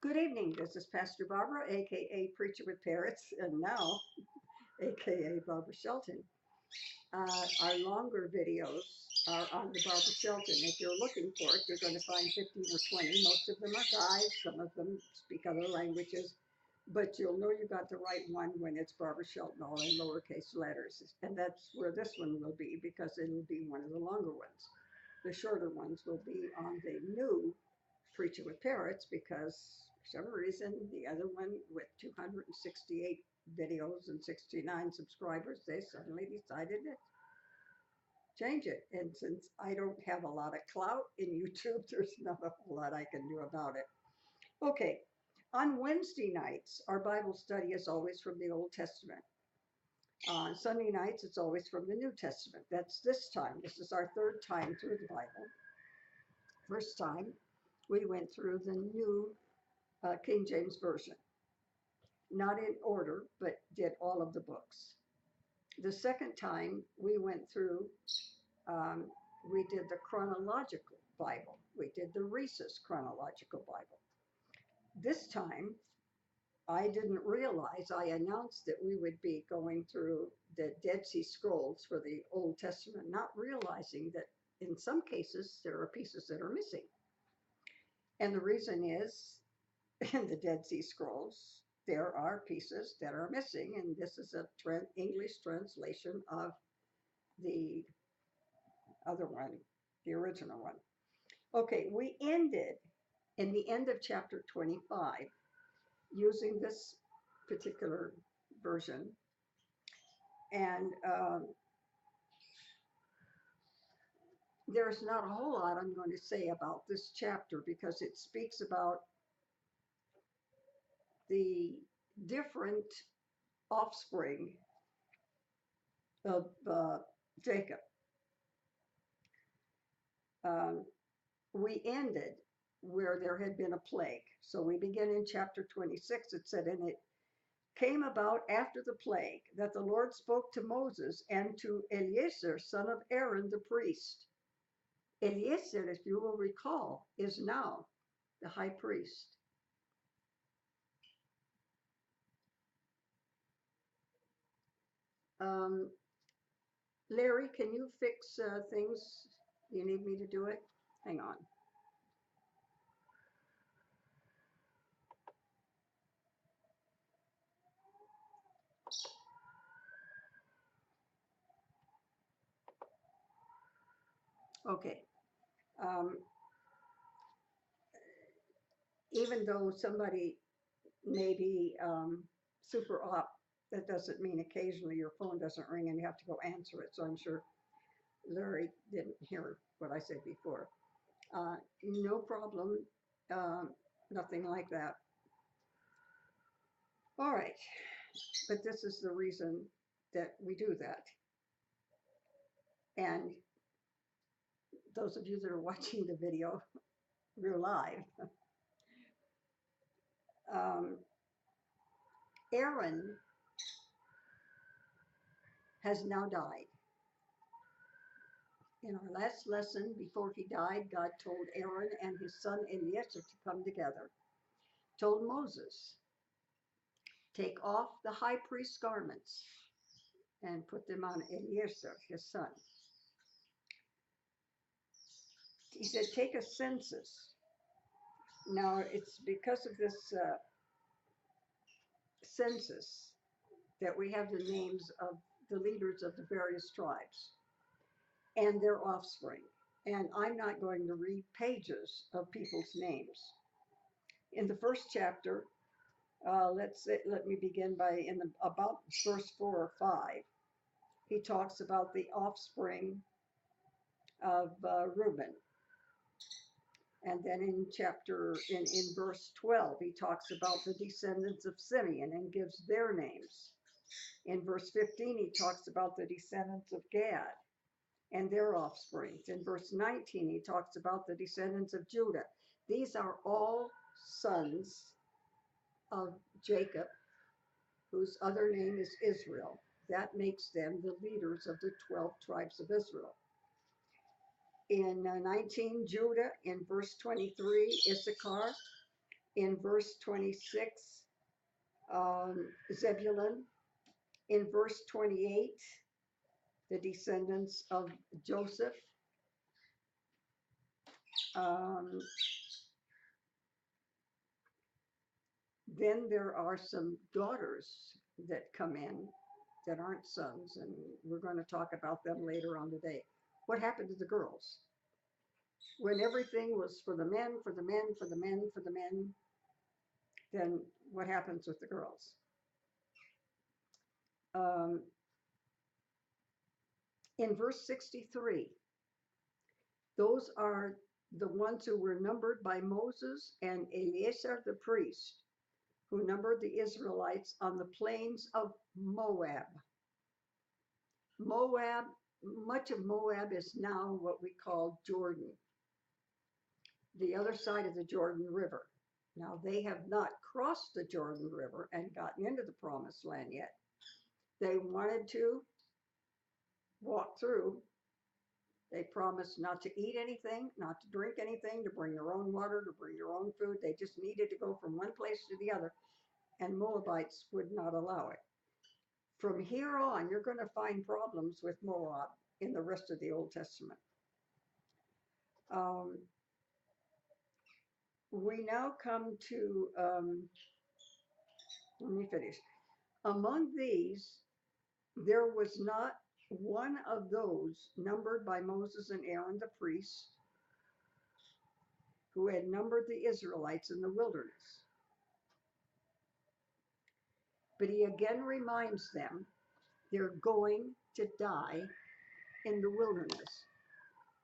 Good evening. This is Pastor Barbara, aka Preacher with Parrots, and now aka Barbara Shelton. Our longer videos are on the Barbara Shelton. If you're looking for it, you're going to find 15 or 20. Most of them are guys, some of them speak other languages, but you'll know you got the right one when it's Barbara Shelton, all in lowercase letters. And that's where this one will be because it'll be one of the longer ones. The shorter ones will be on the new Preaching with Parrots because for some reason the other one with 268 videos and 69 subscribers, they suddenly decided to change it. And since I don't have a lot of clout in YouTube, there's not a whole lot I can do about it. Okay, on Wednesday nights, our Bible study is always from the Old Testament. On Sunday nights, it's always from the New Testament. That's this time. This is our third time through the Bible. First time, we went through the New King James Version. Not in order, but did all of the books. The second time, we went through, we did the chronological Bible. We did the Reese's chronological Bible. This time, I didn't realize, I announced that we would be going through the Dead Sea Scrolls for the Old Testament, not realizing that in some cases there are pieces that are missing. And the reason is, in the Dead Sea Scrolls, there are pieces that are missing, and this is a English translation of the other one, the original one. Okay, we ended in the end of chapter 25 using this particular version, and there's not a whole lot I'm going to say about this chapter because it speaks about the different offspring of Jacob. We ended where there had been a plague. So we begin in chapter 26. It said, and it came about after the plague that the Lord spoke to Moses and to Eleazar, son of Aaron, the priest. Eleazar, if you will recall, is now the high priest. Larry, can you fix things? You need me to do it? Hang on. Okay. Even though somebody may be super up, that doesn't mean occasionally your phone doesn't ring and you have to go answer it. So I'm sure Larry didn't hear what I said before. No problem, nothing like that. All right, but this is the reason that we do that. And those of you that are watching the video, we're live. Aaron has now died. In our last lesson, before he died, God told Aaron and his son Eleazar to come together. Told Moses, take off the high priest's garments and put them on Eleazar, his son. He said, take a census. Now, it's because of this census that we have the names of the leaders of the various tribes and their offspring. And I'm not going to read pages of people's names. In the first chapter, let me begin by about verse 4 or 5. He talks about the offspring of Reuben. And then in verse 12, he talks about the descendants of Simeon and gives their names. In verse 15, he talks about the descendants of Gad and their offspring. In verse 19, he talks about the descendants of Judah. These are all sons of Jacob, whose other name is Israel. That makes them the leaders of the 12 tribes of Israel. In 19, Judah. In verse 23, Issachar. In verse 26, Zebulun. In verse 28, the descendants of Joseph. Um, then there are some daughters that come in that aren't sons, and we're going to talk about them later on today. What happened to the girls? When everything was for the men, for the men, for the men, for the men, then what happens with the girls? Um, in verse 63, those are the ones who were numbered by Moses and Eleazar the priest, who numbered the Israelites on the plains of Moab. Moab, much of Moab is now what we call Jordan, the other side of the Jordan River. Now, they have not crossed the Jordan River and gotten into the promised land yet. They wanted to walk through. They promised not to eat anything, not to drink anything, to bring their own water, to bring their own food. They just needed to go from one place to the other, and Moabites would not allow it. From here on, you're going to find problems with Moab in the rest of the Old Testament. We now come to, let me finish. Among these, there was not one of those numbered by Moses and Aaron the priests who had numbered the Israelites in the wilderness. But he again reminds them they're going to die in the wilderness.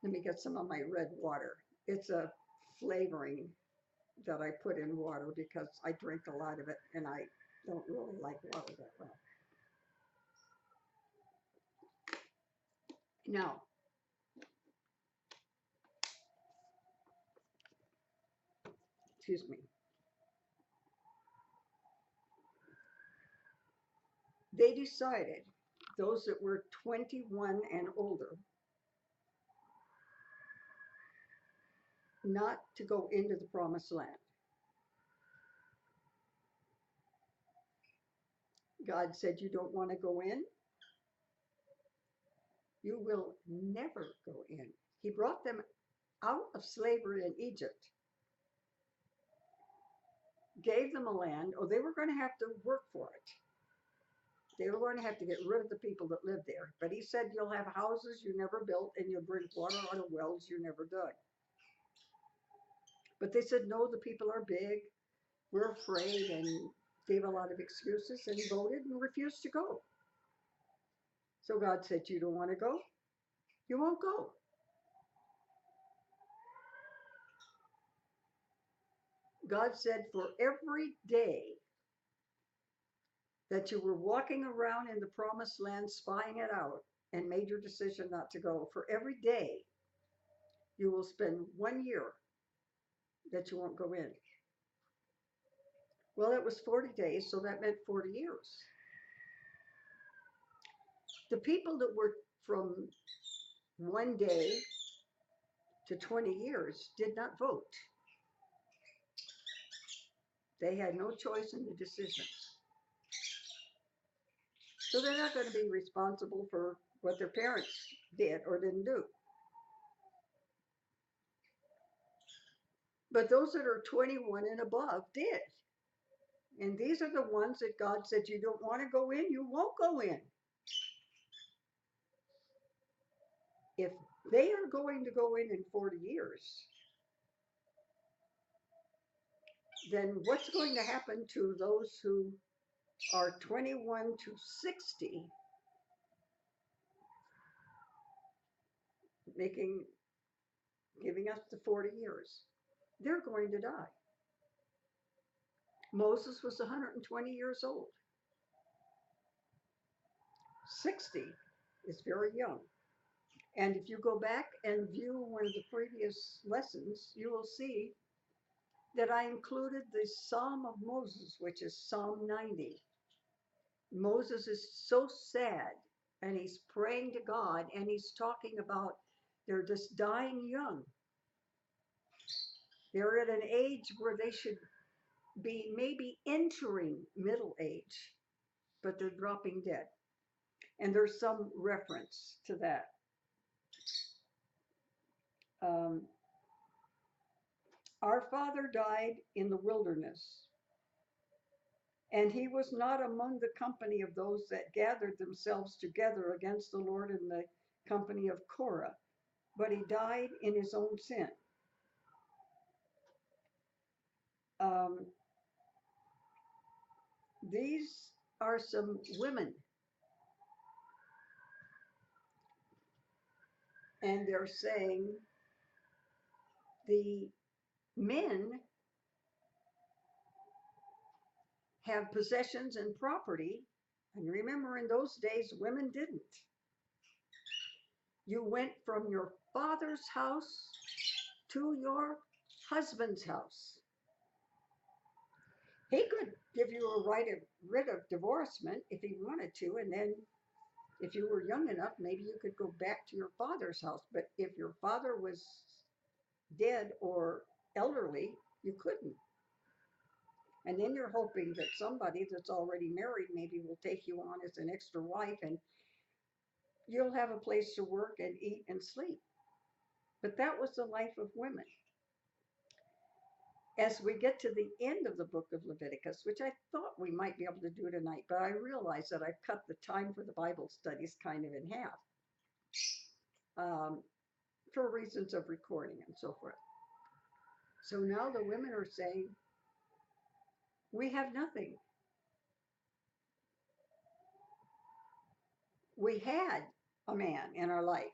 Let me get some of my red water. It's a flavoring that I put in water because I drink a lot of it and I don't really like water that well. Now, excuse me. They decided, those that were 21 and older, not to go into the promised land. God said, you don't want to go in? You will never go in. He brought them out of slavery in Egypt, gave them a land, or they were going to have to work for it. They were going to have to get rid of the people that lived there. But he said, you'll have houses you never built, and you'll drink water out of wells you never dug. But they said, no, the people are big. We're afraid, and gave a lot of excuses and voted and refused to go. So God said, you don't want to go? You won't go. God said, for every day that you were walking around in the promised land, spying it out, and made your decision not to go, for every day you will spend 1 year that you won't go in. Well, it was 40 days, so that meant 40 years. The people that were from 1 day to 20 years did not vote. They had no choice in the decisions. So they're not going to be responsible for what their parents did or didn't do. But those that are 21 and above did. And these are the ones that God said, you don't want to go in, you won't go in. If they are going to go in 40 years, then what's going to happen to those who are 21 to 60, giving us the 40 years? They're going to die. Moses was 120 years old. 60 is very young. And if you go back and view one of the previous lessons, you will see that I included the Psalm of Moses, which is Psalm 90. Moses is so sad, and he's praying to God, and he's talking about they're just dying young. They're at an age where they should be maybe entering middle age, but they're dropping dead. And there's some reference to that. Um, Our father died in the wilderness, and he was not among the company of those that gathered themselves together against the Lord in the company of Korah, but he died in his own sin. Um, these are some women, and they're saying the men have possessions and property. And remember, in those days, women didn't. You went from your father's house to your husband's house. He could give you a writ of divorcement if he wanted to, and then if you were young enough, maybe you could go back to your father's house. But if your father was dead or elderly, you couldn't. And then you're hoping that somebody that's already married maybe will take you on as an extra wife, and you'll have a place to work and eat and sleep. But that was the life of women. As we get to the end of the book of Leviticus, which I thought we might be able to do tonight, but I realized that I've cut the time for the Bible studies kind of in half for reasons of recording and so forth. So now the women are saying, we have nothing. We had a man in our life,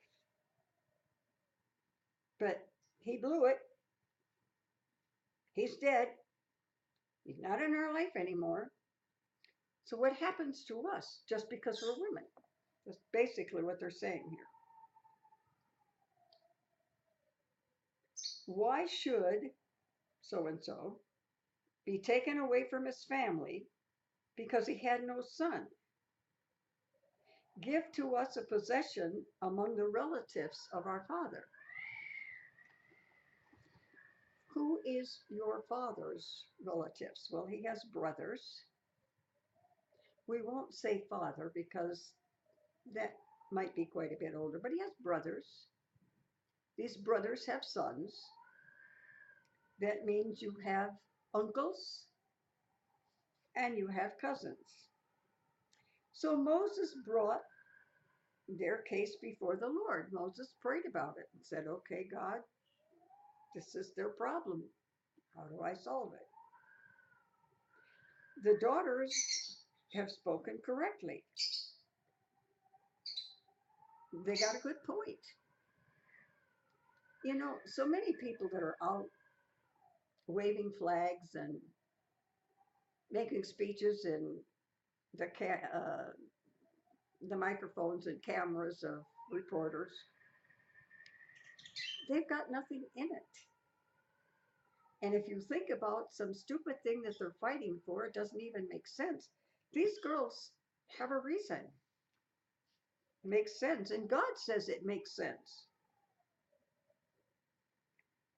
but he blew it. He's dead. He's not in our life anymore. So what happens to us just because we're women? That's basically what they're saying here. Why should so-and-so be taken away from his family because he had no son? Give to us a possession among the relatives of our father. Who is your father's relatives? Well, he has brothers. We won't say father because that might be quite a bit older, but he has brothers. These brothers have sons. That means you have uncles and you have cousins. So Moses brought their case before the Lord. Moses prayed about it and said, okay, God, this is their problem. How do I solve it? The daughters have spoken correctly. They got a good point. You know, so many people that are out waving flags and making speeches in the microphones and cameras of reporters, they've got nothing in it. And if you think about some stupid thing that they're fighting for, it doesn't even make sense. These girls have a reason. It makes sense. And God says it makes sense.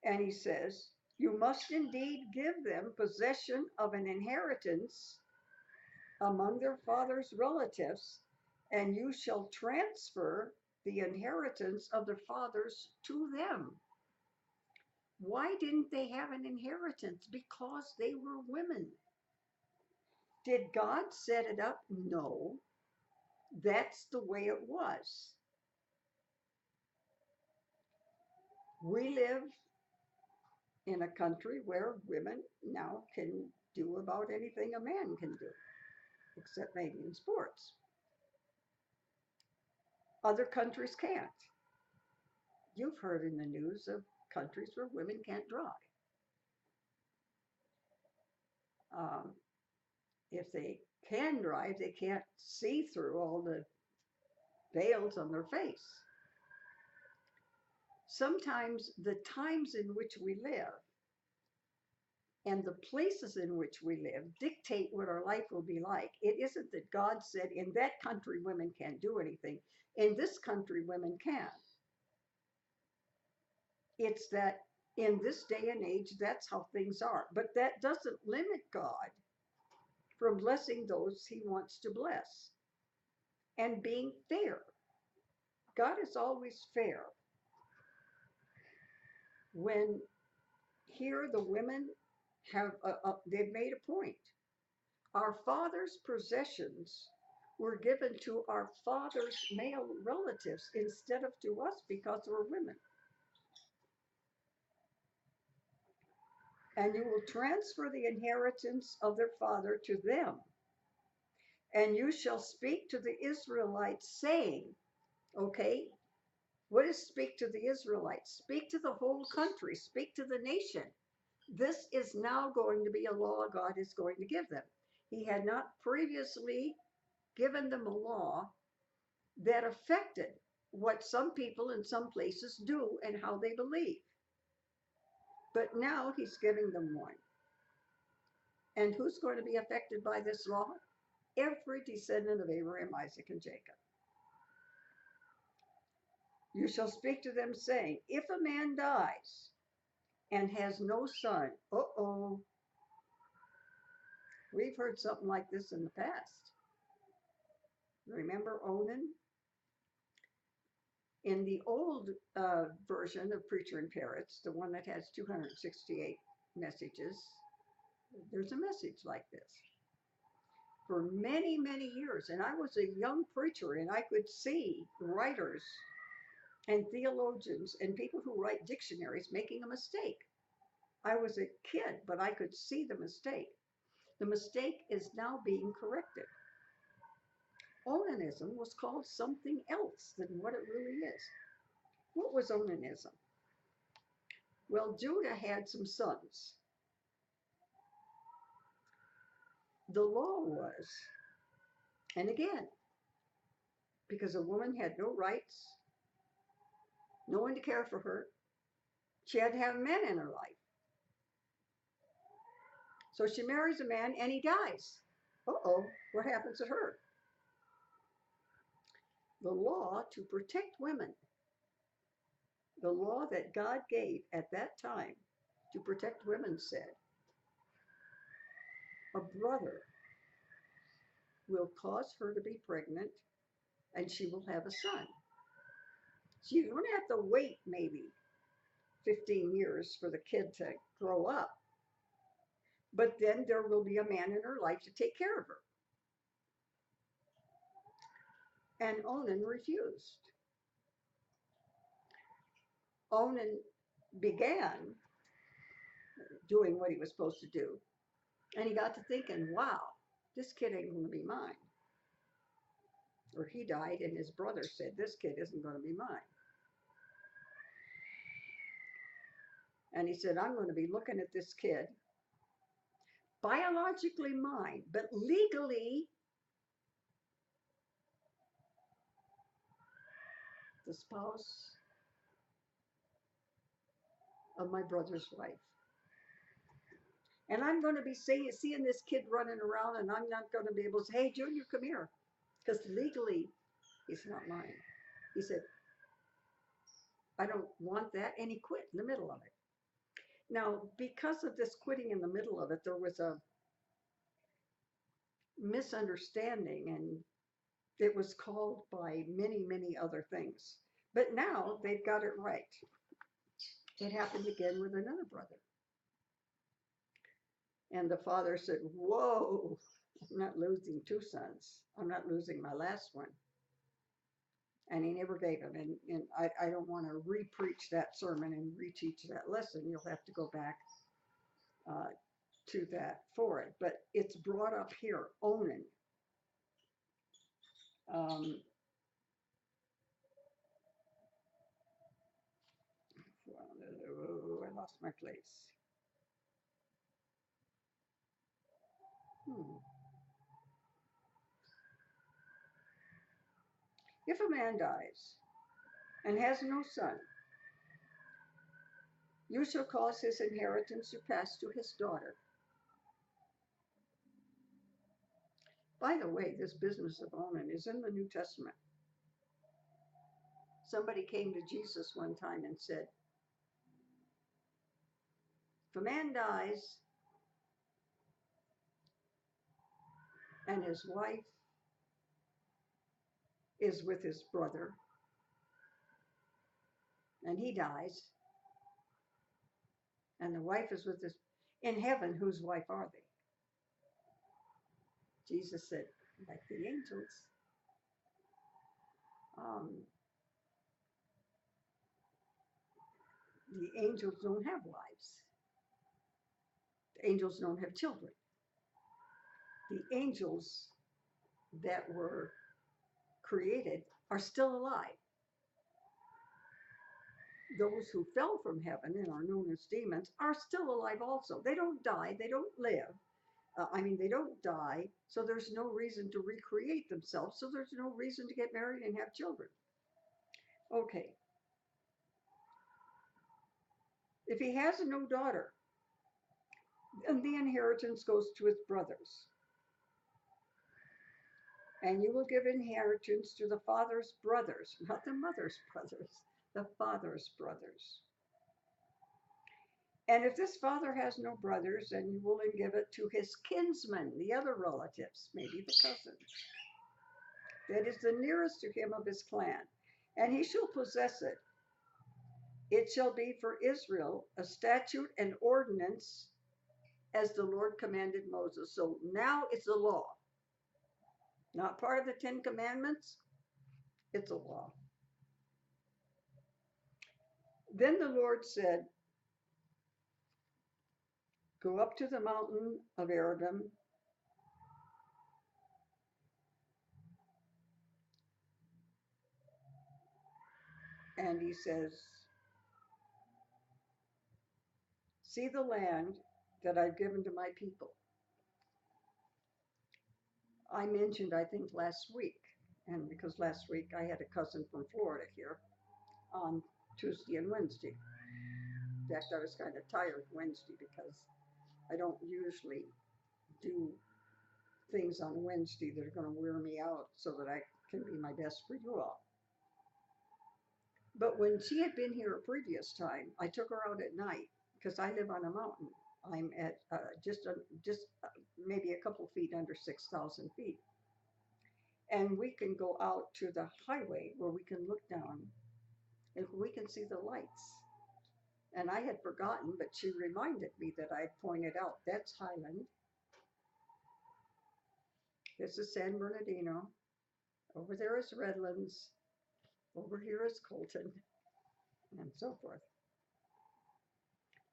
And he says, you must indeed give them possession of an inheritance among their father's relatives, and you shall transfer the inheritance of their fathers to them. Why didn't they have an inheritance? Because they were women. Did God set it up? No. That's the way it was. We live in a country where women now can do about anything a man can do, except maybe in sports. Other countries can't. You've heard in the news of countries where women can't drive. Um, if they can drive, they can't see through all the veils on their face. Sometimes the times in which we live and the places in which we live dictate what our life will be like. It isn't that God said in that country women can't do anything. In this country women can. It's that In this day and age, that's how things are. But that doesn't limit God from blessing those he wants to bless and being fair. God is always fair. When here the women they've made a point. Our father's possessions were given to our father's male relatives instead of to us because we're women. And you will transfer the inheritance of their father to them. And you shall speak to the Israelites, saying, okay, what is speak to the Israelites? Speak to the whole country, speak to the nation. This is now going to be a law God is going to give them. He had not previously given them a law that affected what some people in some places do and how they believe. But now he's giving them one. And who's going to be affected by this law? Every descendant of Abraham, Isaac, and Jacob. You shall speak to them, saying, if a man dies and has no son, we've heard something like this in the past. Remember Onan? In the old version of Preacher and Parrots, the one that has 268 messages, there's a message like this. For many, many years, and I was a young preacher, and I could see writers and theologians and people who write dictionaries making a mistake. I was a kid, but I could see the mistake. The mistake is now being corrected. Onanism was called something else than what it really is. What was Onanism? Well, Judah had some sons. The law was, and again, because a woman had no rights, no one to care for her, she had to have men in her life. So she marries a man and he dies. What happens to her? The law to protect women, the law that God gave at that time to protect women said, a brother will cause her to be pregnant and she will have a son. So you don't have to wait maybe 15 years for the kid to grow up. But then there will be a man in her life to take care of her. And Onan refused. Onan began doing what he was supposed to do. And he got to thinking, wow, this kid ain't going to be mine. Or he died and his brother said, this kid isn't going to be mine. And he said, I'm going to be looking at this kid, biologically mine, but legally the spouse of my brother's wife. And I'm going to be seeing this kid running around, and I'm not going to be able to say, hey, Junior, come here. Because legally, he's not mine. He said, I don't want that. And he quit in the middle of it. Now, because of this quitting in the middle of it, there was a misunderstanding, and it was called by many, many other things. But now they've got it right. It happened again with another brother. And the father said, whoa, I'm not losing two sons. I'm not losing my last one. And he never gave him. And I don't want to re-preach that sermon and reteach that lesson. You'll have to go back to that for it. But it's brought up here, Onan. I lost my place. If a man dies and has no son, you shall cause his inheritance to pass to his daughter. By the way, this business of Onan is in the New Testament. Somebody came to Jesus one time and said, If a man dies and his wife is with his brother and he dies and the wife is with his, in heaven, whose wife are they? Jesus said, like the angels. Um, the angels don't have wives. The angels don't have children. The angels that were created are still alive. Those who fell from heaven and are known as demons are still alive also. They don't die, they don't live. They don't die, so there's no reason to recreate themselves, so there's no reason to get married and have children. Okay. If he has no daughter, then the inheritance goes to his brothers. And you will give inheritance to the father's brothers, not the mother's brothers, the father's brothers. And if this father has no brothers, then you will give it to his kinsmen, the other relatives, maybe the cousin, that is the nearest to him of his clan, and he shall possess it. It shall be for Israel a statute and ordinance as the Lord commanded Moses. So now it's a law, not part of the 10 Commandments, it's a law. Then the Lord said, go up to the mountain of Arabim, and he says, see the land that I've given to my people. I mentioned, I think, last week, and because last week I had a cousin from Florida here on Tuesday and Wednesday. In fact, I was kind of tired Wednesday because I don't usually do things on Wednesday that are going to wear me out so that I can be my best for you all. But when she had been here a previous time, I took her out at night because I live on a mountain. I'm at just maybe a couple feet under 6,000 feet. And we can go out to the highway where we can look down and we can see the lights. And I had forgotten, but she reminded me that I pointed out, that's Highland. This is San Bernardino. Over there is Redlands. Over here is Colton, and so forth.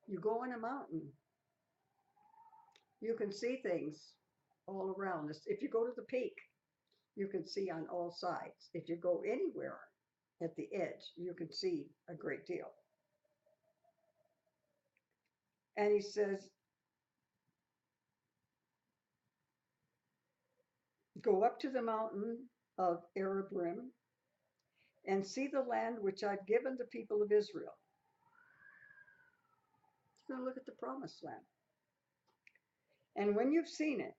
You go on a mountain, you can see things all around us. If you go to the peak, you can see on all sides. If you go anywhere at the edge, you can see a great deal. And he says, go up to the mountain of Arabim and see the land which I've given the people of Israel. You're going to look at the promised land. And when you've seen it,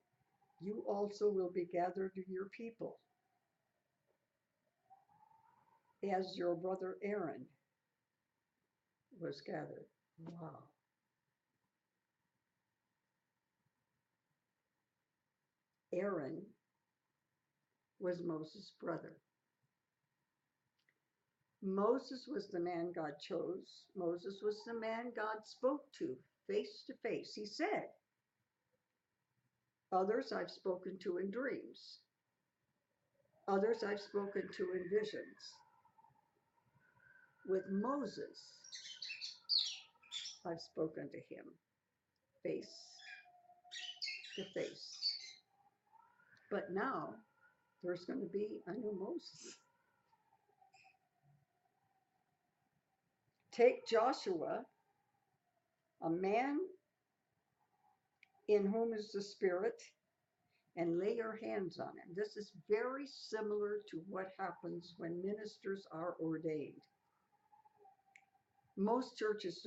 you also will be gathered to your people, as your brother Aaron was gathered. Wow. Aaron was Moses' brother. Moses was the man God chose. Moses was the man God spoke to face. He said, others I've spoken to in dreams. Others I've spoken to in visions. With Moses, I've spoken to him face to face. But now there's going to be a new Moses. Take Joshua, a man in whom is the Spirit, and lay your hands on him. This is very similar to what happens when ministers are ordained. Most churches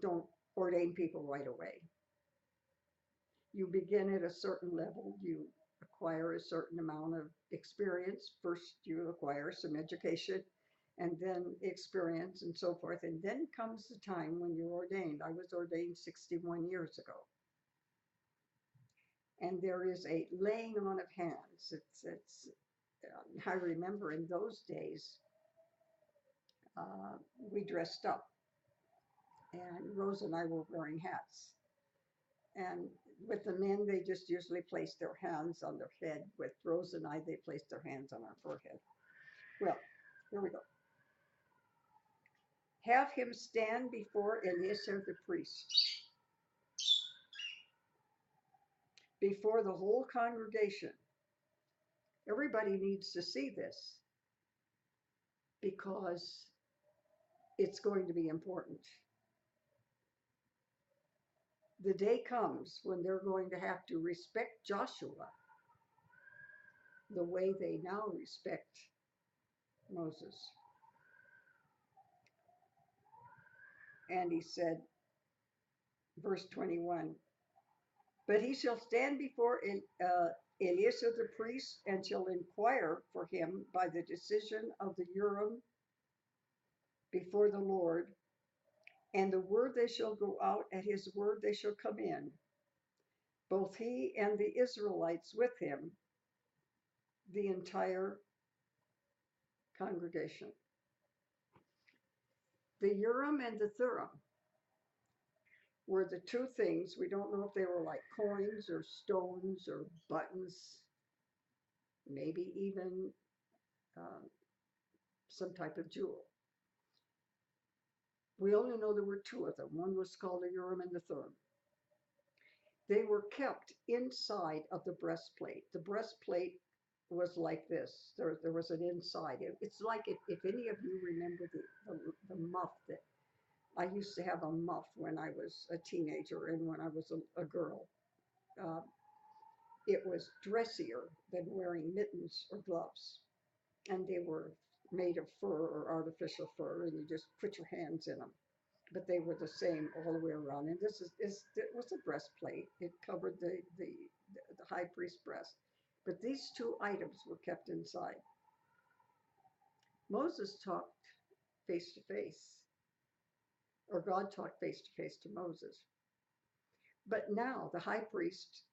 don't ordain people right away. You begin at a certain level, you acquire a certain amount of experience. First, you acquire some education, and then experience and so forth. And then comes the time when you're ordained. I was ordained 61 years ago. And there is a laying on of hands. I remember in those days, we dressed up, and Rose and I were wearing hats. And with the men, they just usually placed their hands on their head. With Rose and I, they placed their hands on our forehead. Well, here we go. Have him stand before Eleazar the priest, before the whole congregation. Everybody needs to see this because it's going to be important. The day comes when they're going to have to respect Joshua the way they now respect Moses. And he said, verse 21, but he shall stand before Eleazar the priest and shall inquire for him by the decision of the Urim before the Lord. And the word they shall go out, at his word they shall come in, both he and the Israelites with him, the entire congregation. The Urim and the Thummim were the two things. We don't know if they were like coins or stones or buttons, maybe even some type of jewel. We only know there were two of them. One was called the Urim and the Thummim. They were kept inside of the breastplate. The breastplate was like this. There was an inside. It's like if any of you remember the muff that I used to have a muff when I was a teenager and when I was a girl. It was dressier than wearing mittens or gloves. And they were made of fur or artificial fur, and you just put your hands in them. But they were the same all the way around. And it was a breastplate. It covered the high priest's breast. But these two items were kept inside. Moses talked face to face, or God talked face to face to Moses. But now the high priest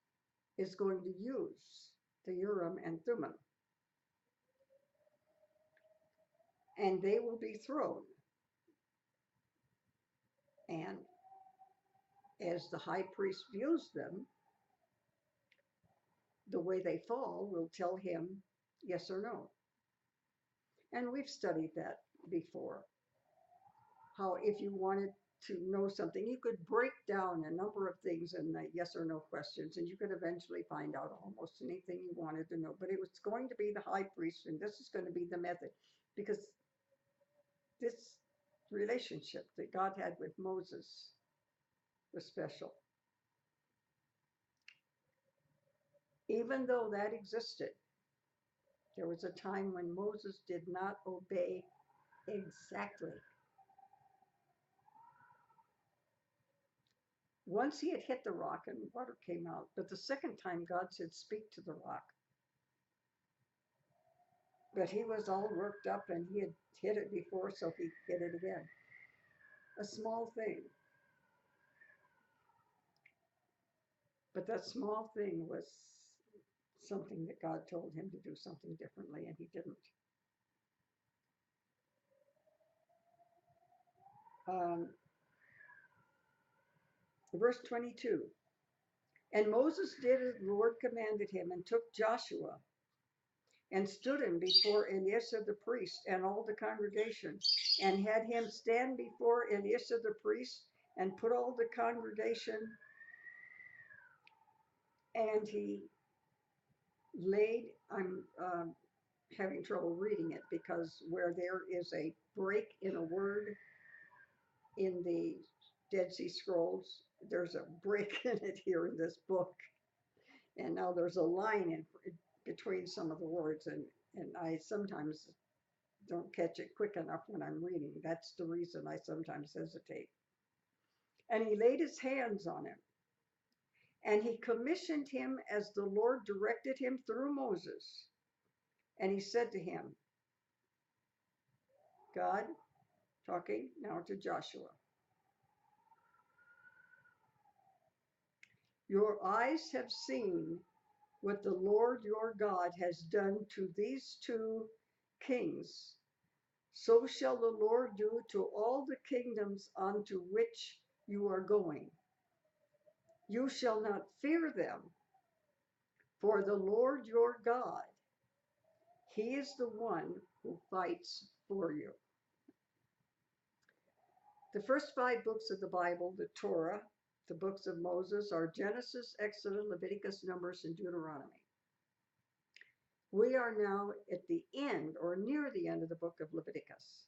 is going to use the Urim and Thummim, and they will be thrown. And as the high priest views them, the way they fall will tell him yes or no. And we've studied that before. How if you wanted to know something, you could break down a number of things in the yes or no questions, and you could eventually find out almost anything you wanted to know. But it was going to be the high priest, and this is going to be the method, because this relationship that God had with Moses was special. Even though that existed, there was a time when Moses did not obey exactly. Once he had hit the rock and water came out, but the second time God said, speak to the rock. But he was all worked up and he had hit it before, so he hit it again. A small thing. But that small thing was something that God told him to do something differently, and he didn't. Verse 22. And Moses did as the Lord commanded him, and took Joshua and stood him before Eleazar the priest and all the congregation, and had him stand before Eleazar the priest, and put all the congregation, and he laid, I'm having trouble reading it because where there is a break in a word in the Dead Sea Scrolls, there's a break in it here in this book. And now there's a line in between some of the words, and I sometimes don't catch it quick enough when I'm reading. That's the reason I sometimes hesitate. And he laid his hands on him, and he commissioned him as the Lord directed him through Moses. And he said to him, God talking now to Joshua. Your eyes have seen what the Lord your God has done to these two kings. So shall the Lord do to all the kingdoms unto which you are going. You shall not fear them, for the Lord your God, he is the one who fights for you. The first 5 books of the Bible, the Torah, the books of Moses, are Genesis, Exodus, Leviticus, Numbers, and Deuteronomy. We are now at the end or near the end of the book of Leviticus.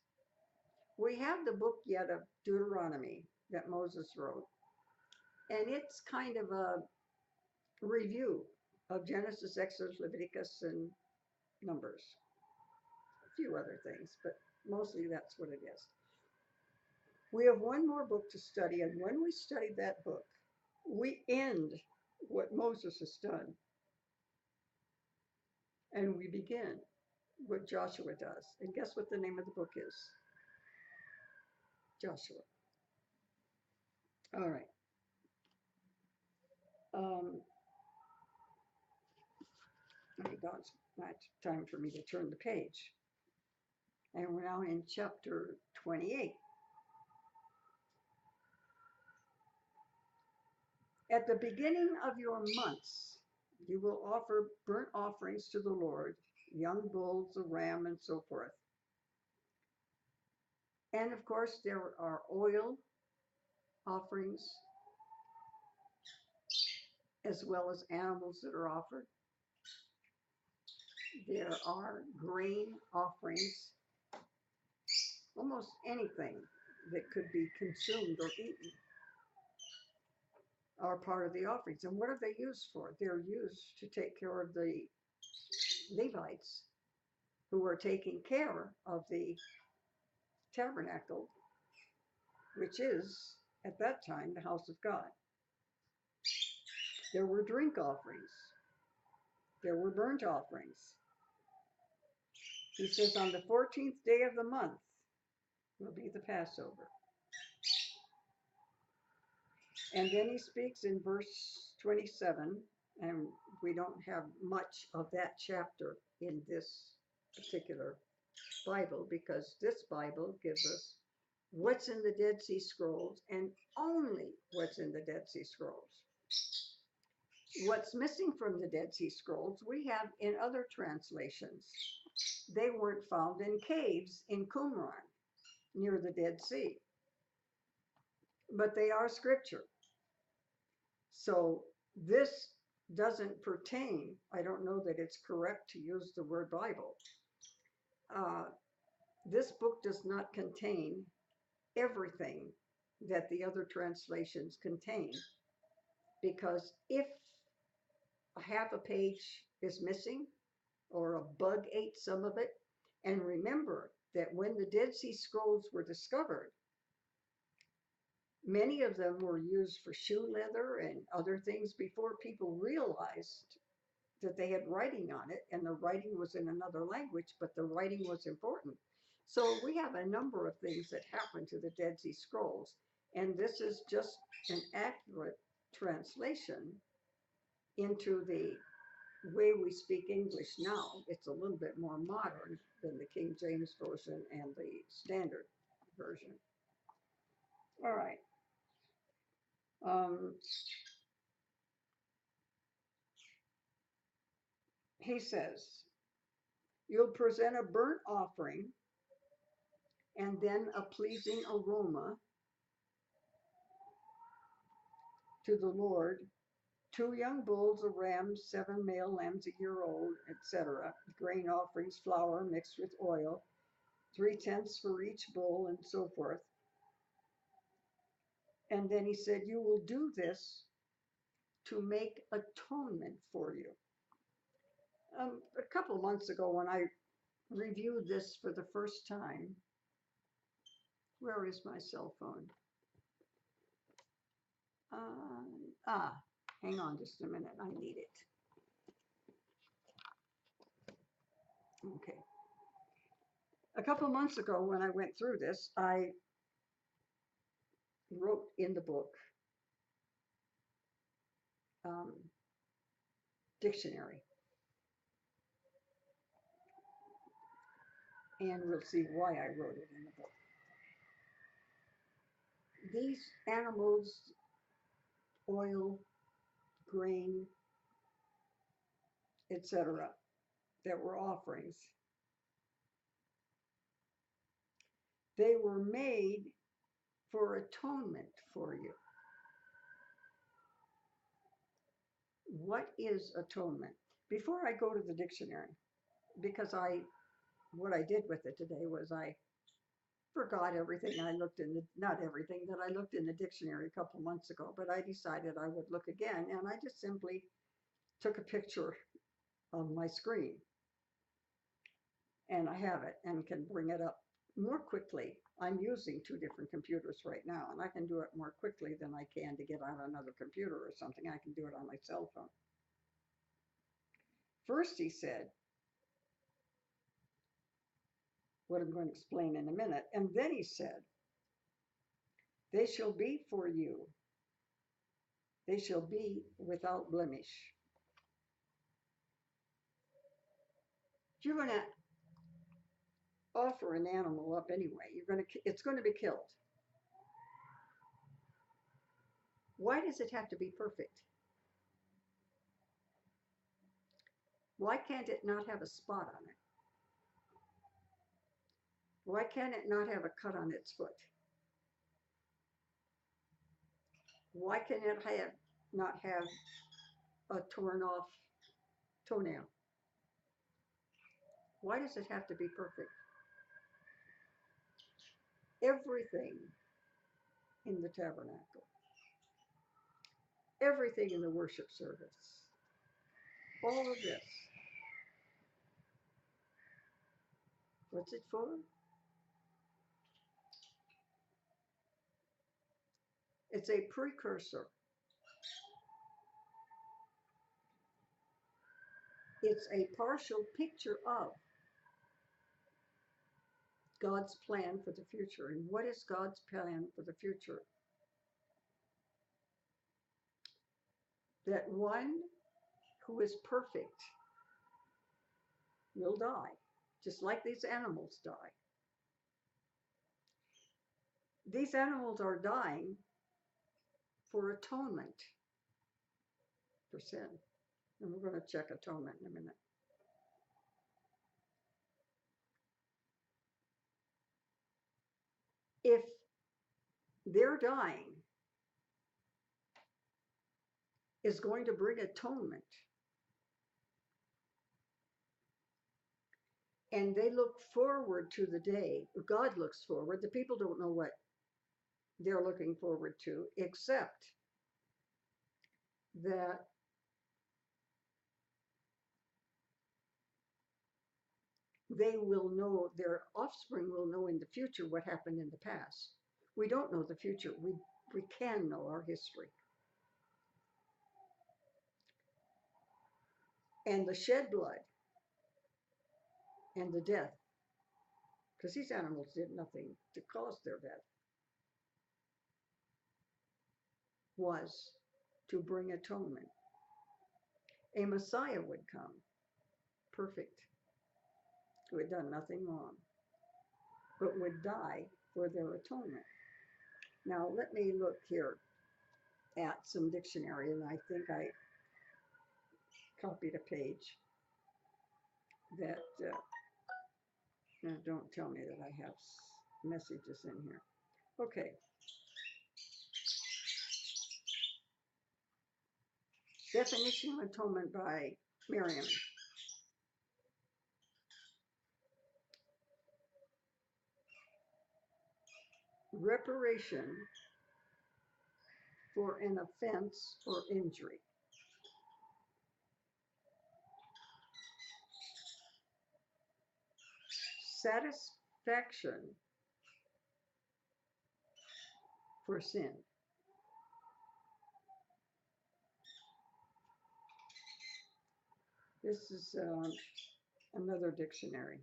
We have the book yet of Deuteronomy that Moses wrote, and it's kind of a review of Genesis, Exodus, Leviticus, and Numbers. A few other things, but mostly that's what it is. We have one more book to study, and when we study that book, we end what Moses has done, and we begin what Joshua does. And guess what the name of the book is? Joshua. All right. Now it's not time for me to turn the page. And we're now in chapter 28. At the beginning of your months, you will offer burnt offerings to the Lord, young bulls, a ram, and so forth. And of course, there are oil offerings as well as animals that are offered. There are grain offerings, almost anything that could be consumed or eaten are part of the offerings. And what are they used for? They're used to take care of the Levites who are taking care of the tabernacle, which is at that time the house of God. There were drink offerings. There were burnt offerings. He says on the 14th day of the month will be the Passover. And then he speaks in verse 27, and we don't have much of that chapter in this particular Bible because this Bible gives us what's in the Dead Sea Scrolls and only what's in the Dead Sea Scrolls. What's missing from the Dead Sea Scrolls we have in other translations. They weren't found in caves in Qumran near the Dead Sea, but they are scripture. So this doesn't pertain, I don't know that it's correct to use the word Bible. This book does not contain everything that the other translations contain, because if half a page is missing or a bug ate some of it, and remember that when the Dead Sea Scrolls were discovered, many of them were used for shoe leather and other things before people realized that they had writing on it, and the writing was in another language, but the writing was important. So we have a number of things that happened to the Dead Sea Scrolls, and this is just an accurate translation into the way we speak English now. It's a little bit more modern than the King James Version and the Standard Version. All right. He says, you'll present a burnt offering and then a pleasing aroma to the Lord, 2 young bulls, a ram, 7 male lambs a year old, etc., grain offerings, flour mixed with oil, 3/10 for each bull, and so forth. And then he said, you will do this to make atonement for you. A couple of months ago when I reviewed this for the first time, where is my cell phone? Hang on just a minute, I need it. Okay. A couple months ago, when I went through this, I wrote in the book um, dictionary, and we'll see why I wrote it in the book. These animals, oil, grain, etc., that were offerings, they were made for atonement for you. What is atonement? Before I go to the dictionary, because what I did with it today was I forgot everything I looked in the, not everything that I looked in the dictionary a couple months ago, but I decided I would look again, and I just simply took a picture of my screen, and I have it and can bring it up more quickly. I'm using two different computers right now, and I can do it more quickly than I can to get on another computer or something. I can do it on my cell phone. First, he said, what I'm going to explain in a minute, and then he said, they shall be for you. They shall be without blemish. You're going to offer an animal up anyway. It's going to be killed. Why does it have to be perfect? Why can't it not have a spot on it? Why can't it not have a cut on its foot? Why can it not have a torn off toenail? Why does it have to be perfect? Everything in the tabernacle, everything in the worship service, all of this, what's it for? It's a precursor. It's a partial picture of God's plan for the future. And what is God's plan for the future? That one who is perfect will die, just like these animals die. These animals are dying for atonement for sin. And we're going to check atonement in a minute. If their dying is going to bring atonement, and they look forward to the day, God looks forward, the people don't know what they're looking forward to, except that they will know, their offspring will know in the future what happened in the past. We don't know the future. We can know our history. And the shed blood and the death, because these animals did nothing to cause their death, was to bring atonement. A Messiah would come, perfect, who had done nothing wrong, but would die for their atonement. Now, let me look here at some dictionary, and I think I copied a page that, now don't tell me that I have messages in here. Okay. Definition of atonement by Merriam. Reparation for an offense or injury. Satisfaction for sin. This is another dictionary.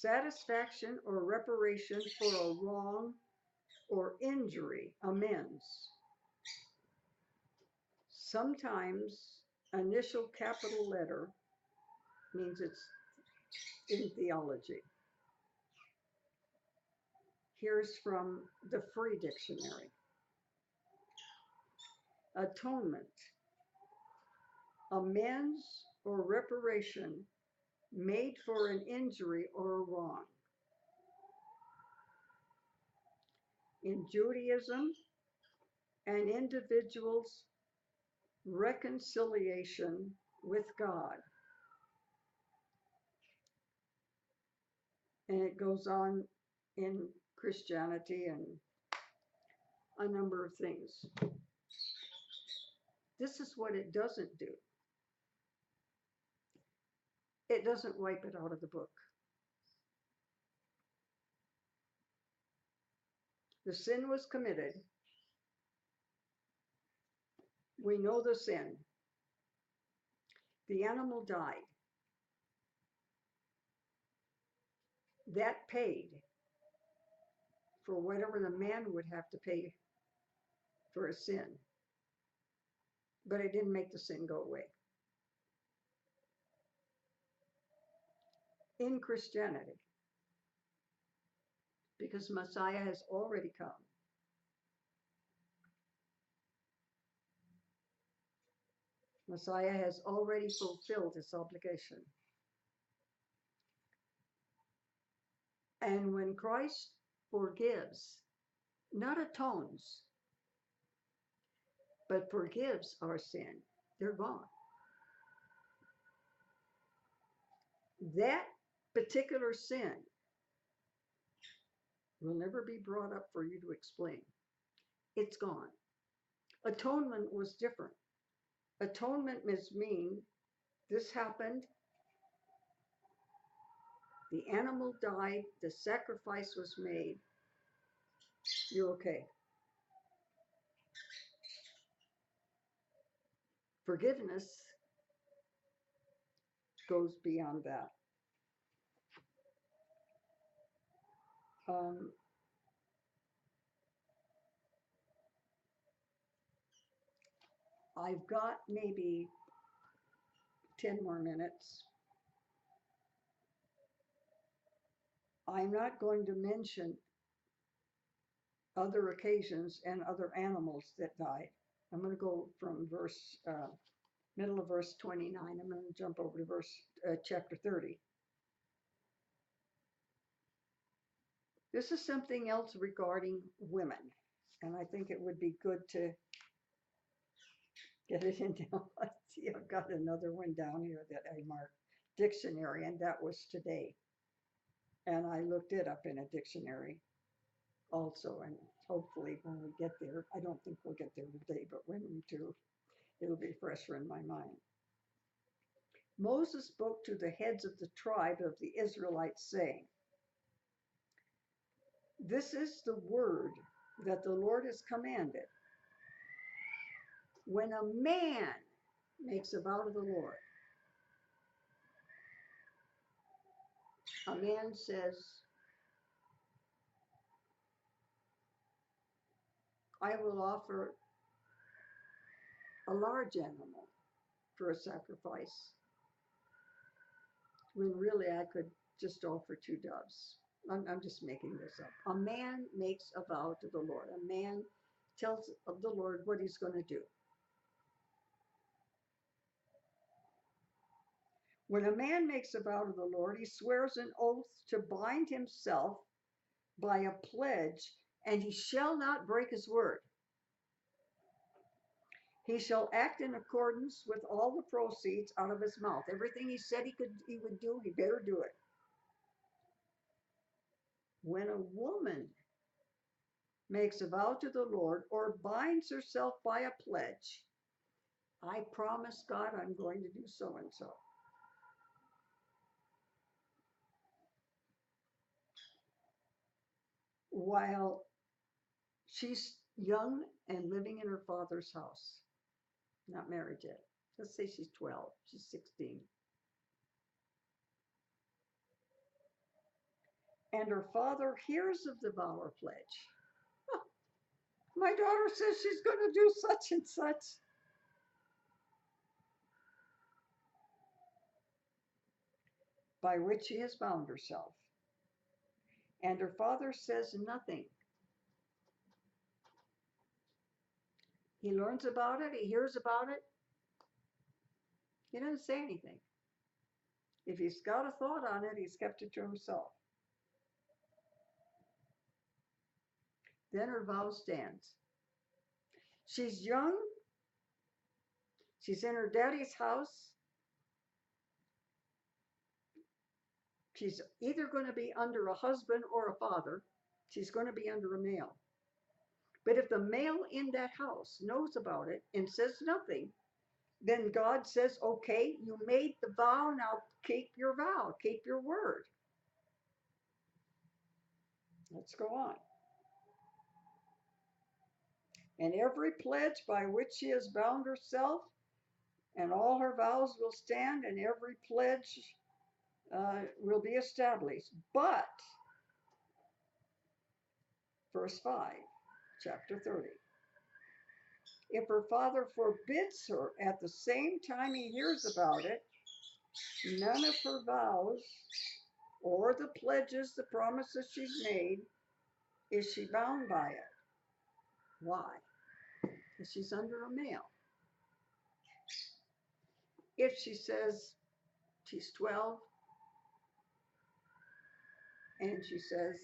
satisfaction or reparation for a wrong or injury, amends. Sometimes initial capital letter means it's in theology. Here's from the Free Dictionary. Atonement, amends or reparation made for an injury or a wrong. In Judaism, an individual's reconciliation with God. And it goes on in Christianity and a number of things. This is what it doesn't do. It doesn't wipe it out of the book. The sin was committed. We know the sin. The animal died. That paid for whatever the man would have to pay for a sin. But it didn't make the sin go away. In Christianity, because Messiah has already come. Messiah has already fulfilled his obligation. And when Christ forgives, not atones, but forgives our sin, they're gone. That particular sin will never be brought up for you to explain. It's gone. Atonement was different. Atonement mean this happened, the animal died, the sacrifice was made, you're okay. Forgiveness goes beyond that. I've got maybe 10 more minutes. I'm not going to mention other occasions and other animals that died. I'm going to go from middle of verse 29. I'm going to jump over to chapter 30. This is something else regarding women, and I think it would be good to get it in down. See, I've got another one down here that I marked dictionary, and that was today. And I looked it up in a dictionary also, and hopefully when we get there, I don't think we'll get there today, but when we do, it'll be fresher in my mind. Moses spoke to the heads of the tribe of the Israelites, saying, "This is the word that the Lord has commanded. When a man makes a vow to the Lord, a man says, I will offer a large animal for a sacrifice, when really I could just offer 2 doves. I'm just making this up. A man makes a vow to the Lord. A man tells of the Lord what he's going to do. When a man makes a vow to the Lord, he swears an oath to bind himself by a pledge, and he shall not break his word. He shall act in accordance with all the proceeds out of his mouth. Everything he said he would do, he better do it. When a woman makes a vow to the Lord or binds herself by a pledge, I promise God I'm going to do so and so. While she's young and living in her father's house, not married yet. Let's say she's 12, she's 16. and her father hears of the vow or pledge. "Oh, my daughter says she's going to do such and such." By which she has bound herself. And her father says nothing. He learns about it, he hears about it, he doesn't say anything. If he's got a thought on it, he's kept it to himself. Then her vow stands. She's young, she's in her daddy's house. She's either going to be under a husband or a father. She's going to be under a male. But if the male in that house knows about it and says nothing, then God says, okay, you made the vow, now keep your vow, keep your word. Let's go on. And every pledge by which she has bound herself, and all her vows will stand, and every pledge will be established. But, verse 5, chapter 30. If her father forbids her at the same time he hears about it, none of her vows or the pledges, the promises she's made, is she bound by it. Why? Because she's under a male. If she says she's 12 and she says,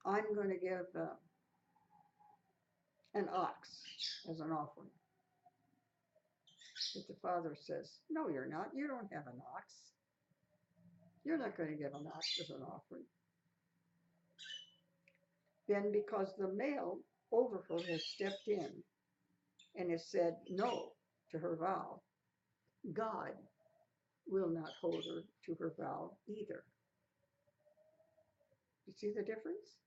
I'm going to give an ox as an offering. But the father says, no, you're not. You don't have an ox. You're not going to give an ox as an offering. Then because the male over her has stepped in and has said no to her vow, God will not hold her to her vow either. You see the difference?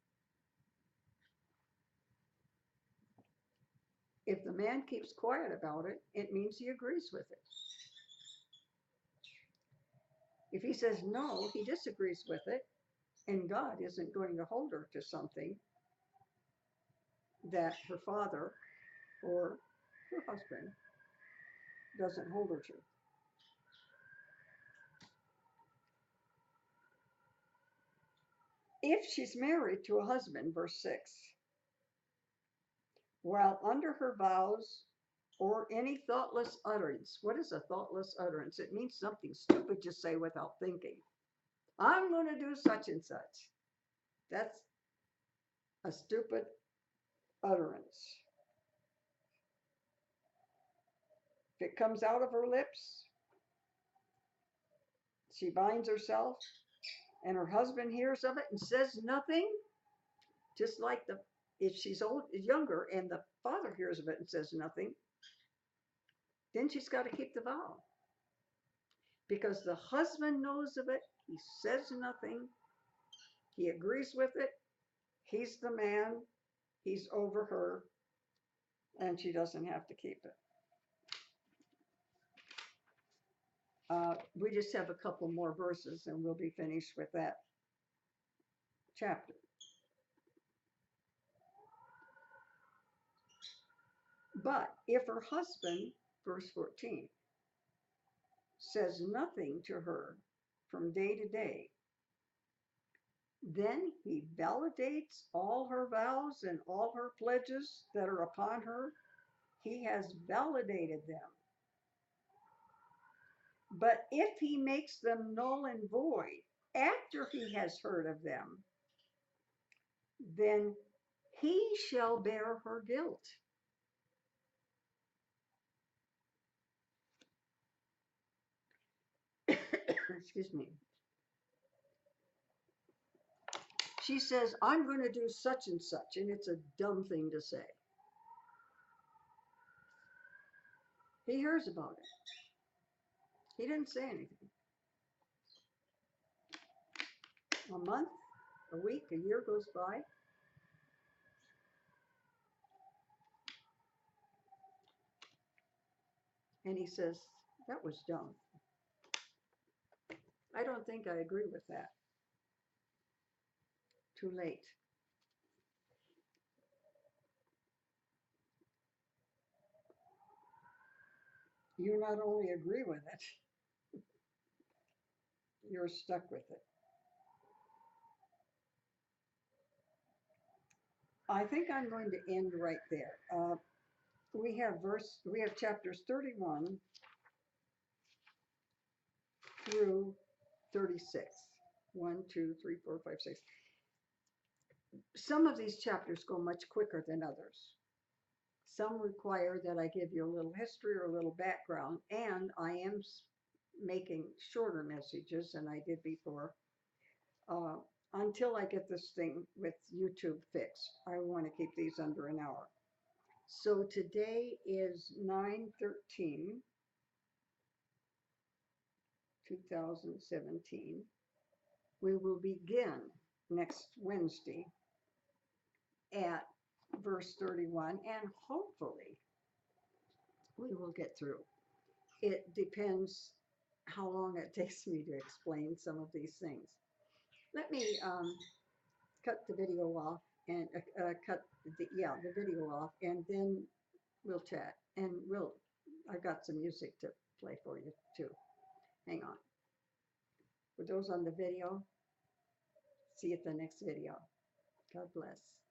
If the man keeps quiet about it, it means he agrees with it. If he says no, he disagrees with it, and God isn't going to hold her to something that her father or her husband doesn't hold her to. If she's married to a husband, verse 6, while under her vows or any thoughtless utterance. What is a thoughtless utterance? It means something stupid you say without thinking. I'm going to do such and such. That's a stupid utterance. If it comes out of her lips, she binds herself, and her husband hears of it and says nothing, just like if she's younger and the father hears of it and says nothing, then she's got to keep the vow. Because the husband knows of it, he says nothing, he agrees with it, he's the man, he's over her, and she doesn't have to keep it. We just have a couple more verses and we'll be finished with that chapter. But if her husband, verse 14, says nothing to her from day to day, then he validates all her vows and all her pledges that are upon her. He has validated them. But if he makes them null and void after he has heard of them, then he shall bear her guilt. Excuse me. She says, I'm going to do such and such, and it's a dumb thing to say. He hears about it. He didn't say anything. A month, a week, a year goes by. And he says, that was dumb. I don't think I agree with that. Too late. You not only agree with it, you're stuck with it. I think I'm going to end right there. We have chapters 31 through 36. 1, 2, 3, 4, 5, 6. Some of these chapters go much quicker than others. Some require that I give you a little history or a little background, and I am making shorter messages than I did before. Uh, until I get this thing with YouTube fixed, I want to keep these under an hour. So today is 9/13, 2017. We will begin next Wednesday at verse 31, and hopefully we will get through. It depends how long it takes me to explain some of these things. Let me cut the video off and cut the video off, and then we'll chat, and I've got some music to play for you too. Hang on. For those on the video, see you at the next video. God bless.